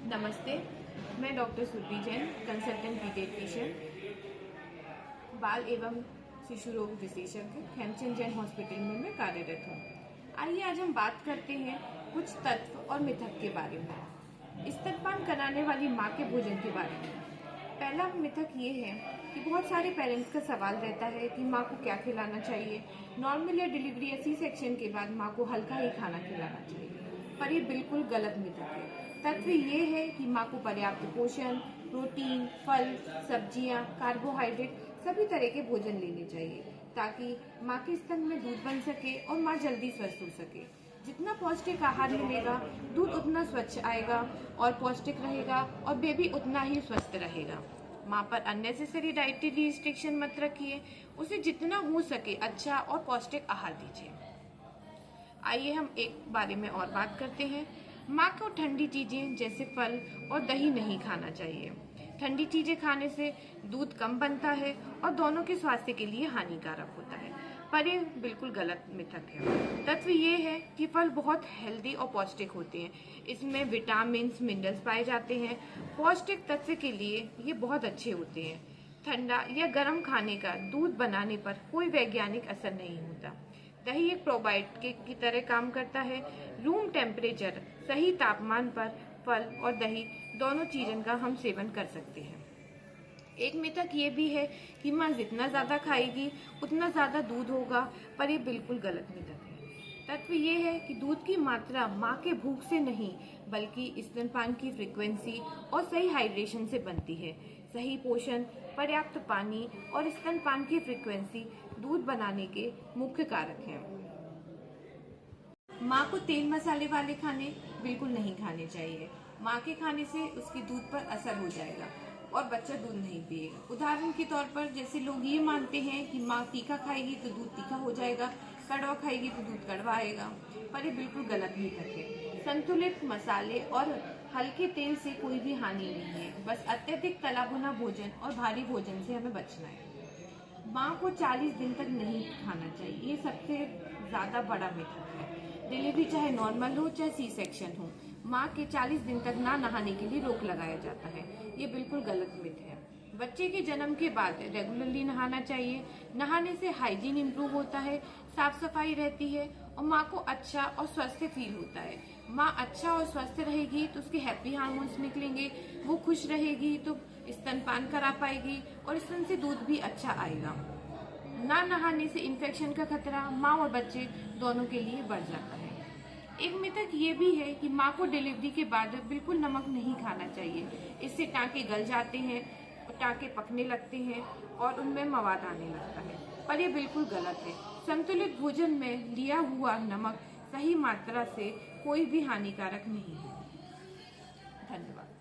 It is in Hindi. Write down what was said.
नमस्ते, मैं doctor Surbhi Jain, consultant paediatrician, बाल एवं शिशु रोग विशेषज्ञ, हेमचंद जैन हॉस्पिटल में मैं कार्यरत हूँ। आइए आज हम बात करते हैं कुछ तत्व और मिथक के बारे में, स्तनपान कराने वाली माँ के भोजन के बारे में। पहला मिथक ये है कि बहुत सारे पेरेंट्स का सवाल रहता है कि माँ को क्या खिलाना चाहिए। नॉर्मल या डिलीवरी या सी सेक्शन के बाद माँ को हल्का ही खाना खिलाना चाहिए, पर ये बिल्कुल गलत मिथक है। तथ्य ये है कि माँ को पर्याप्त पोषण, प्रोटीन, फल, सब्जियाँ, कार्बोहाइड्रेट सभी तरह के भोजन लेने चाहिए ताकि माँ के स्तन में दूध बन सके और माँ जल्दी स्वस्थ हो सके। जितना पौष्टिक आहार मिलेगा, दूध उतना स्वच्छ आएगा और पौष्टिक रहेगा और बेबी उतना ही स्वस्थ रहेगा। माँ पर अननेसेसरी डाइटरी रिस्ट्रिक्शन मत रखिए, उसे जितना हो सके अच्छा और पौष्टिक आहार दीजिए। आइए हम एक बारे में और बात करते हैं। माँ को ठंडी चीजें जैसे फल और दही नहीं खाना चाहिए। ठंडी चीजें खाने से दूध कम बनता है और दोनों के स्वास्थ्य के लिए हानिकारक होता है, पर ये बिल्कुल गलत मिथक है। तथ्य ये है कि फल बहुत हेल्दी और पौष्टिक होते हैं, इसमें विटामिन मिनरल्स पाए जाते हैं। पौष्टिक तत्व के लिए ये बहुत अच्छे होते हैं। ठंडा या गर्म खाने का दूध बनाने पर कोई वैज्ञानिक असर नहीं होता। दही एक प्रोबायोटिक की तरह काम करता है। रूम टेम्परेचर सही तापमान पर फल और दही दोनों चीजों का हम सेवन कर सकते हैं। एक मिथक ये भी है कि माँ जितना ज्यादा खाएगी उतना ज्यादा दूध होगा, पर ये बिल्कुल गलत मिथक है। तथ्य ये है कि दूध की मात्रा माँ के भूख से नहीं बल्कि स्तनपान की फ्रीक्वेंसी और सही हाइड्रेशन से बनती है। सही पोषण, पर्याप्त पानी और स्तनपान की फ्रीक्वेंसी दूध बनाने के मुख्य कारक हैं। माँ को तेल मसाले वाले खाने बिल्कुल नहीं खाने चाहिए। माँ के खाने से उसकी दूध पर असर हो जाएगा और बच्चा दूध नहीं पिएगा। उदाहरण के तौर पर जैसे लोग ये मानते हैं कि माँ तीखा खाएगी तो दूध तीखा हो जाएगा, कड़वा खाएगी तो दूध कड़वा आएगा, पर ये बिल्कुल गलत मिथक है। संतुलित मसाले और हल्के तेल से कोई भी हानि नहीं है, बस अत्यधिक तला भुना भोजन और भारी भोजन से हमें बचना है। माँ को 40 दिन तक नहीं खाना चाहिए, ये सबसे ज्यादा बड़ा मिथक है। डिलीवरी चाहे नॉर्मल हो चाहे सी सेक्शन हो, माँ के 40 दिन तक ना नहाने के लिए रोक लगाया जाता है, ये बिल्कुल गलत मिथ है। बच्चे के जन्म के बाद रेगुलरली नहाना चाहिए। नहाने से हाइजीन इम्प्रूव होता है, साफ सफाई रहती है और माँ को अच्छा और स्वस्थ फील होता है। माँ अच्छा और स्वस्थ रहेगी तो उसके हैप्पी हार्मोन्स निकलेंगे, वो खुश रहेगी तो स्तनपान करा पाएगी और स्तन से दूध भी अच्छा आएगा। ना नहाने से इन्फेक्शन का खतरा माँ और बच्चे दोनों के लिए बढ़ जाता है। एक मिथक ये भी है कि माँ को डिलीवरी के बाद बिल्कुल नमक नहीं खाना चाहिए, इससे टाँके गल जाते हैं, टाँके पकने लगते हैं और उनमें मवाद आने लगता है, पर यह बिल्कुल गलत है। संतुलित भोजन में लिया हुआ नमक सही मात्रा से कोई भी हानिकारक नहीं है। धन्यवाद।